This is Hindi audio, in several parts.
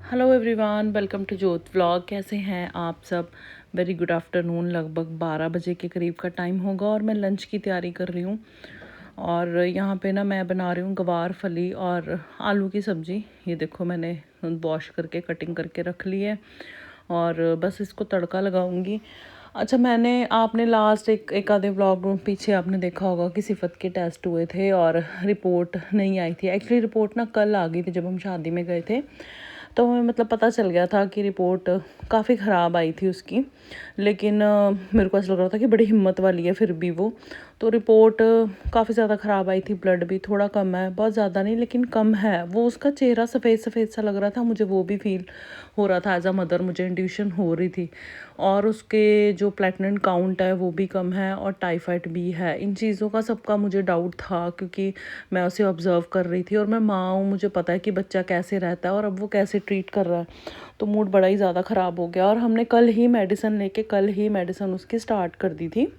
हेलो एवरीवन, वेलकम टू जोत व्लॉग। कैसे हैं आप सब? Very good afternoon. लगभग 12 बजे के करीब का टाइम होगा और मैं लंच की तैयारी कर रही हूँ। और यहाँ पे ना मैं बना रही हूँ गवार फली और आलू की सब्ज़ी। ये देखो मैंने वॉश करके कटिंग करके रख ली है और बस इसको तड़का लगाऊंगी। अच्छा, आपने लास्ट एक आधे व्लॉग में पीछे आपने देखा होगा कि सिफत के टेस्ट हुए थे और रिपोर्ट नहीं आई थी। एक्चुअली रिपोर्ट ना कल आ गई थी जब हम शादी में गए थे, तो हमें मतलब पता चल गया था कि रिपोर्ट काफ़ी ख़राब आई थी उसकी। लेकिन मेरे को ऐसा लग रहा था कि बड़ी हिम्मत वाली है फिर भी वो। तो रिपोर्ट काफ़ी ज़्यादा ख़राब आई थी। ब्लड भी थोड़ा कम है, बहुत ज़्यादा नहीं लेकिन कम है। वो उसका चेहरा सफ़ेद सफ़ेद सा लग रहा था, मुझे वो भी फील हो रहा था। एज अ मदर मुझे इंट्यूशन हो रही थी। और उसके जो प्लेटलेट काउंट है वो भी कम है और टाइफाइड भी है। इन चीज़ों का सबका मुझे डाउट था क्योंकि मैं उसे ऑब्ज़र्व कर रही थी और मैं माँ हूँ, मुझे पता है कि बच्चा कैसे रहता है और अब वो कैसे ट्रीट कर रहा है। तो मूड बड़ा ही ज़्यादा ख़राब हो गया और हमने कल ही मेडिसिन उसकी स्टार्ट कर दी थी।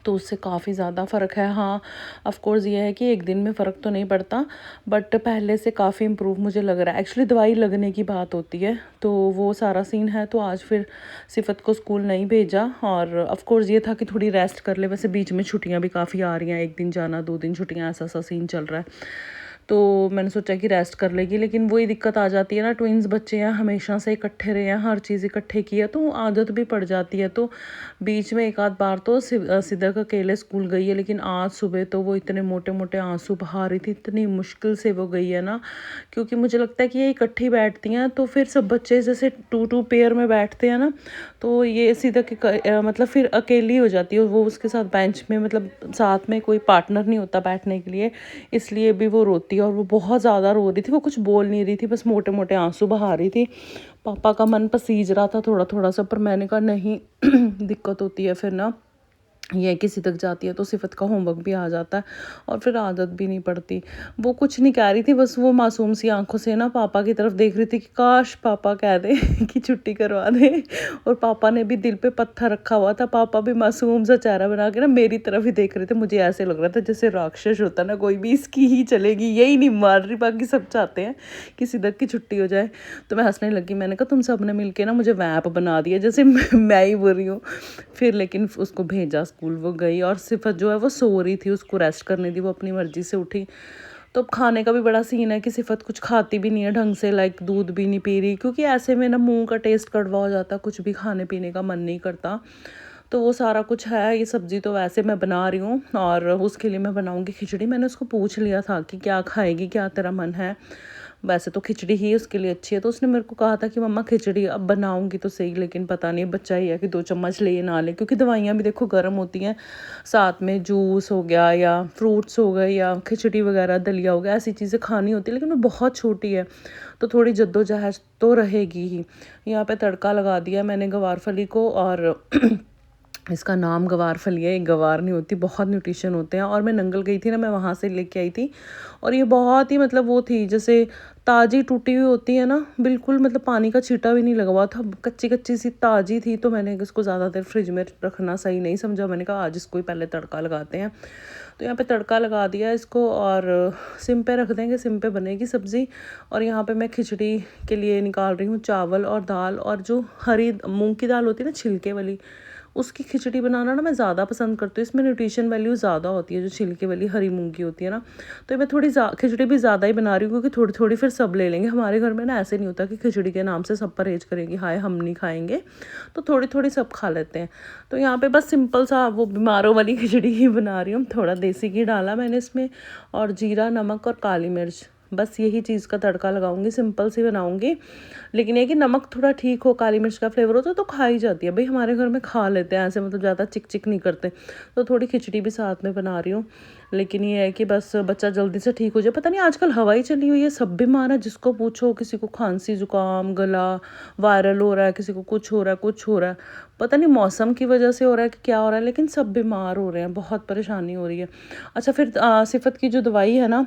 तो उससे काफ़ी ज़्यादा फ़र्क है। हाँ, ऑफ़ कोर्स ये है कि एक दिन में फ़र्क तो नहीं पड़ता, बट पहले से काफ़ी इम्प्रूव मुझे लग रहा है। एक्चुअली दवाई लगने की बात होती है, तो वो सारा सीन है। तो आज फिर सिफत को स्कूल नहीं भेजा और ऑफ़ कोर्स ये था कि थोड़ी रेस्ट कर ले। वैसे बीच में छुट्टियाँ भी काफ़ी आ रही हैं, 1 दिन जाना 2 दिन छुट्टियाँ, ऐसा सा सीन चल रहा है। तो मैंने सोचा कि रेस्ट कर लेगी, लेकिन वही दिक्कत आ जाती है ना, ट्विन्स बच्चे हैं, हमेशा से इकट्ठे रहे हैं, हर चीज़ इकट्ठे की है तो आदत भी पड़ जाती है। तो बीच में एक आध बार तो सिदक अकेले स्कूल गई है, लेकिन आज सुबह तो वो इतने मोटे मोटे आंसू बहा रही थी। इतनी मुश्किल से वो गई है ना, क्योंकि मुझे लगता है कि ये इकट्ठी बैठती हैं तो फिर सब बच्चे जैसे टू टू पेयर में बैठते हैं ना, तो ये सिदक मतलब फिर अकेली हो जाती है। वो उसके साथ बेंच में मतलब साथ में कोई पार्टनर नहीं होता बैठने के लिए, इसलिए भी वो रोती है। और वो बहुत ज़्यादा रो रही थी, वो कुछ बोल नहीं रही थी, बस मोटे मोटे आंसू बहा रही थी। पापा का मन पसीज रहा था थोड़ा थोड़ा सा, पर मैंने कहा नहीं दिक्कत होती है फिर ना, ये किसी तक जाती है तो सिफत का होमवर्क भी आ जाता है और फिर आदत भी नहीं पड़ती। वो कुछ नहीं कह रही थी, बस वो मासूम सी आंखों से ना पापा की तरफ देख रही थी कि काश पापा कह दे कि छुट्टी करवा दे। और पापा ने भी दिल पे पत्थर रखा हुआ था। पापा भी मासूम सा चेहरा बना के ना मेरी तरफ ही देख रहे थे। मुझे ऐसे लग रहा था जैसे राक्षस होता ना, कोई भी इसकी ही चलेगी, यही नहीं मार रही, बाकी सब चाहते हैं कि सिदक की छुट्टी हो जाए। तो मैं हंसने लगी, मैंने कहा तुम सब ने मिलके ना मुझे वैप बना दिया, जैसे मैं ही बोल रही हूँ। फिर लेकिन उसको भेजा स्कूल, वो गई और सिफत जो है वो सो रही थी, उसको रेस्ट करने दी, वो अपनी मर्जी से उठी। तो अब खाने का भी बड़ा सीन है कि सिफत कुछ खाती भी नहीं है ढंग से, लाइक दूध भी नहीं पी रही, क्योंकि ऐसे में ना मुंह का टेस्ट कड़वा हो जाता, कुछ भी खाने पीने का मन नहीं करता। तो वो सारा कुछ है। ये सब्ज़ी तो वैसे मैं बना रही हूँ और उसके लिए मैं बनाऊँगी खिचड़ी। मैंने उसको पूछ लिया था कि क्या खाएगी, क्या तेरा मन है। वैसे तो खिचड़ी ही उसके लिए अच्छी है, तो उसने मेरे को कहा था कि मम्मा खिचड़ी अब बनाऊंगी तो सही, लेकिन पता नहीं बच्चा ही है कि 2 चम्मच ले ना ले, क्योंकि दवाइयाँ भी देखो गर्म होती हैं। साथ में जूस हो गया या फ्रूट्स हो गए या खिचड़ी वगैरह दलिया हो गया, ऐसी चीज़ें खानी होती है, लेकिन वो बहुत छोटी है तो थोड़ी जद्दोजहद तो रहेगी ही। यहाँ पे तड़का लगा दिया मैंने गवार फली को, और इसका नाम गवार फली है, एक गवार नहीं होती, बहुत न्यूट्रिशन होते हैं। और मैं नंगल गई थी ना, मैं वहाँ से लेके आई थी और ये बहुत ही मतलब वो थी जैसे ताज़ी टूटी हुई होती है ना, बिल्कुल मतलब पानी का छींटा भी नहीं लगा हुआ था, कच्ची कच्ची सी ताज़ी थी। तो मैंने इसको ज़्यादा देर फ्रिज में रखना सही नहीं समझा, मैंने कहा आज इसको ही पहले तड़का लगाते हैं। तो यहाँ पे तड़का लगा दिया इसको और सिम पे रख देंगे, सिम पे बनेगी सब्ज़ी। और यहाँ पे मैं खिचड़ी के लिए निकाल रही हूँ चावल और दाल, और जो हरी मूंग की दाल होती है ना छिलके वाली, उसकी खिचड़ी बनाना ना मैं ज़्यादा पसंद करती हूँ। इसमें न्यूट्रिशन वैल्यू ज़्यादा होती है, जो छिलके वाली हरी मूंग की होती है ना। तो मैं थोड़ी खिचड़ी भी ज़्यादा ही बना रही हूँ, क्योंकि थोड़ी थोड़ी फिर सब ले लेंगे। हमारे घर में ना ऐसे नहीं होता कि खिचड़ी के नाम से सब परहेज करेंगे, हाय हम नहीं खाएंगे, तो थोड़ी थोड़ी सब खा लेते हैं। तो यहाँ पे बस सिंपल सा वो बीमारों वाली खिचड़ी ही बना रही हूँ। थोड़ा देसी घी डाला मैंने इसमें, और जीरा, नमक और काली मिर्च, बस यही चीज़ का तड़का लगाऊंगी, सिंपल सी बनाऊंगी। लेकिन ये कि नमक थोड़ा ठीक हो, काली मिर्च का फ्लेवर हो तो खा ही जाती है भाई, हमारे घर में खा लेते हैं ऐसे, मतलब ज़्यादा चिक चिक नहीं करते। तो थोड़ी खिचड़ी भी साथ में बना रही हूँ। लेकिन ये है कि बस बच्चा जल्दी से ठीक हो जाए। पता नहीं आजकल हवा ही चली हुई है, सब बीमार है, जिसको पूछो किसी को खांसी जुकाम गला वायरल हो रहा है, किसी को कुछ हो रहा है कुछ हो रहा है। पता नहीं मौसम की वजह से हो रहा है कि क्या हो रहा है, लेकिन सब बीमार हो रहे हैं, बहुत परेशानी हो रही है। अच्छा, फिर सिफत की जो दवाई है ना,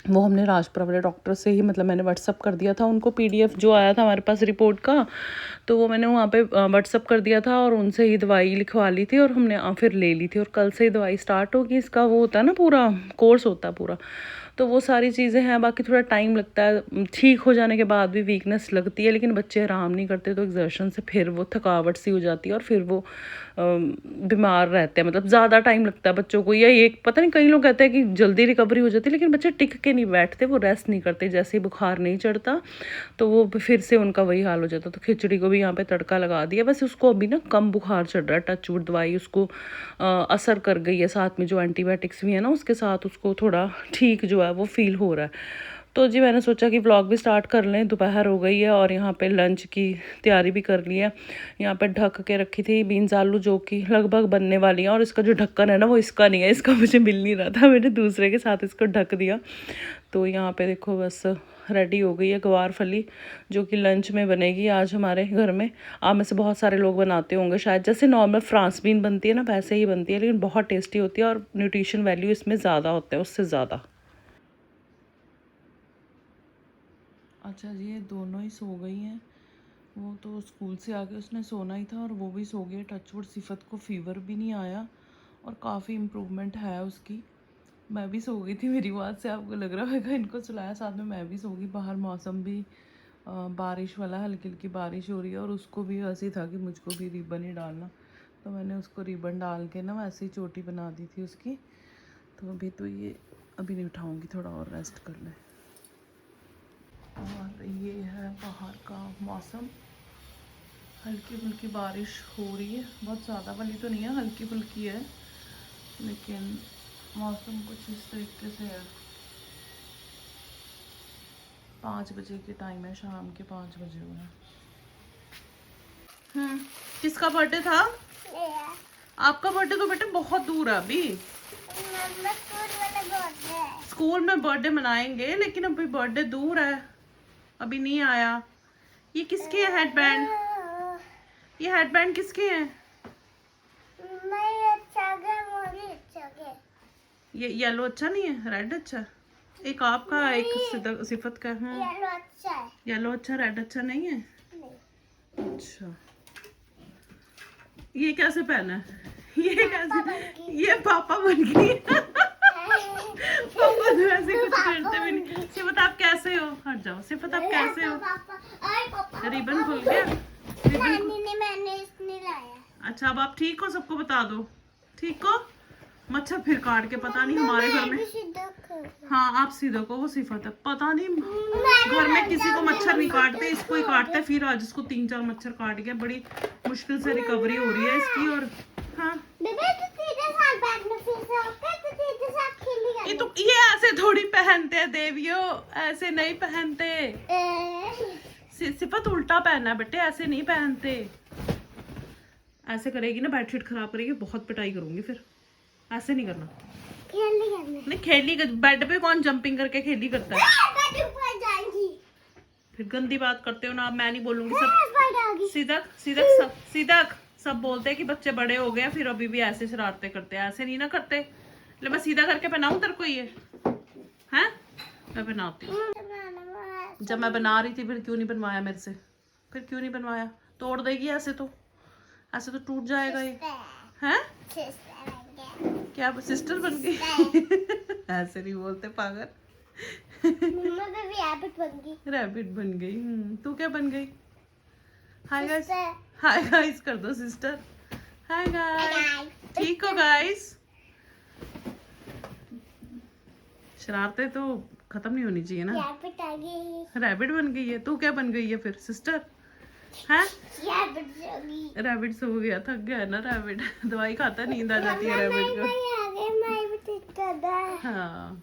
वो हमने राजपुरा वाले डॉक्टर से ही, मतलब मैंने व्हाट्सअप कर दिया था उनको, पीडीएफ जो आया था हमारे पास रिपोर्ट का, तो वो मैंने वहाँ पे व्हाट्सअप कर दिया था और उनसे ही दवाई लिखवा ली थी और हमने फिर ले ली थी। और कल से ही दवाई स्टार्ट होगी, इसका वो होता है ना पूरा कोर्स होता है पूरा। तो वो सारी चीज़ें हैं। बाकी थोड़ा टाइम लगता है, ठीक हो जाने के बाद भी वीकनेस लगती है, लेकिन बच्चे आराम नहीं करते तो एक्सर्शन से फिर वो थकावट सी हो जाती है और फिर वो बीमार रहते हैं। मतलब ज़्यादा टाइम लगता है बच्चों को, या एक पता नहीं, कई लोग कहते हैं कि जल्दी रिकवरी हो जाती है, लेकिन बच्चे टिक के नहीं बैठते, वो रेस्ट नहीं करते। जैसे ही बुखार नहीं चढ़ता तो वो फिर से उनका वही हाल हो जाता। तो खिचड़ी को भी यहाँ पे तड़का लगा दिया। बस उसको अभी ना कम बुखार चढ़ रहा है, टच वुड दवाई उसको असर कर गई है, साथ में जो एंटीबायोटिक्स भी है ना उसके साथ उसको थोड़ा ठीक जो है वो फील हो रहा है। तो जी मैंने सोचा कि व्लॉग भी स्टार्ट कर लें। दोपहर हो गई है और यहाँ पे लंच की तैयारी भी कर ली है। यहाँ पे ढक के रखी थी बीन्स आलू, जो कि लगभग बनने वाली हैं। और इसका जो ढक्कन है ना वो इसका नहीं है, इसका मुझे मिल नहीं रहा था, मैंने दूसरे के साथ इसको ढक दिया। तो यहाँ पे देखो बस रेडी हो गई है गवार फली, जो कि लंच में बनेगी आज हमारे घर में। आप में से बहुत सारे लोग बनाते होंगे शायद, जैसे नॉर्मल फ्रांस बीन बनती है ना वैसे ही बनती है, लेकिन बहुत टेस्टी होती है और न्यूट्रिशन वैल्यू इसमें ज़्यादा होता है उससे ज़्यादा। अच्छा जी, ये दोनों ही सो गई हैं। वो तो स्कूल से आके उसने सोना ही था और वो भी सो गई। टचवुड सिफत को फीवर भी नहीं आया और काफ़ी इम्प्रूवमेंट है उसकी। मैं भी सो गई थी, मेरी बात से आपको लग रहा होगा, इनको सुलाया साथ में मैं भी सो गई। बाहर मौसम भी बारिश वाला, हल्की हल्की बारिश हो रही है और उसको भी ऐसे था कि मुझको भी रिबन ही डालना, तो मैंने उसको रिबन डाल के ना वैसे ही चोटी बना दी थी उसकी। तो अभी तो ये अभी नहीं उठाऊँगी, थोड़ा और रेस्ट कर ले। और ये है बाहर का मौसम, हल्की फुल्की बारिश हो रही है, बहुत ज़्यादा वाली तो नहीं है, हल्की फुल्की है, लेकिन मौसम कुछ इस तरीके से है। 5 बजे के टाइम है, शाम के 5 बजे हुए हैं। किसका बर्थडे था? आपका बर्थडे तो बेटे बहुत दूर है अभी। स्कूल में बर्थडे मनाएंगे, लेकिन अभी बर्थडे दूर है, अभी नहीं आया। ये किसके है हेडबैंड? ये हेडबैंड किसके हैं? ये येलो अच्छा नहीं है, रेड अच्छा। एक आपका एक सिफत का है। येलो अच्छा है। येलो अच्छा, रेड अच्छा नहीं है। नहीं। अच्छा, ये कैसे पहना है? ये कैसे? ये पापा बन गई। पापा तो ऐसे कुछ करते भी नहीं। सिफत आप कैसे हो? हट जाओ। सिफत आप कैसे हो? रिबन खुल गया। मैंने इसने लाया। अच्छा, अब आप ठीक हो? सबको बता दो ठीक हो। मच्छर फिर काट के पता नहीं हमारे घर में। हाँ आप सीधा को, वो सिफत है, पता नहीं घर में किसी को मच्छर नहीं काटते, इसको ही काटते। फिर आज इसको 3-4 मच्छर काट गया, बड़ी मुश्किल से रिकवरी हो रही है इसकी। और हाँ ये ऐसे थोड़ी पहनते हैं देवियों, ऐसे नहीं पहनते। सिफत उल्टा पहनना बेटे, ऐसे नहीं पहनते। ऐसे करेगी ना बेडशीट खराब करेगी, बहुत पिटाई करूंगी फिर। ऐसे नहीं करना। नहीं खेली, बेड पे कौन जंपिंग करके खेली करता है? फिर गंदी बात करते हो ना आप, मैं नहीं बोलूंगी। सब सीधा सब बोलते हैं कि बच्चे बड़े हो गए फिर अभी भी ऐसे शरारतें करते हैं। ऐसे नहीं ना करते। ले मैं सीधा करके पहनाऊं तेरे को ये हैं? मैं बनाती हूँ। जब मैं बना रही थी फिर क्यों नहीं बनवाया मेरे से? फिर क्यों नहीं बनवाया? तोड़ देगी ऐसे तो टूट जाएगा ये हैं? क्या सिस्टर बन गई? ऐसे नहीं बोलते पागल। रैबिट बन गई। तू क्या बन गई? हाय गाइस, हाय गाइस कर दो सिस्टर। हाय गाइस, ठीक हो गाइस? शरारतें तो खत्म नहीं होनी चाहिए ना। रैबिट आ गई। रैबिट बन गई है। तू क्या बन गई है फिर सिस्टर? हैं? रैबिट सो गया, थक गया है ना रैबिट। दवाई खाता, नींद आ जाती है रैबिट को। हाँ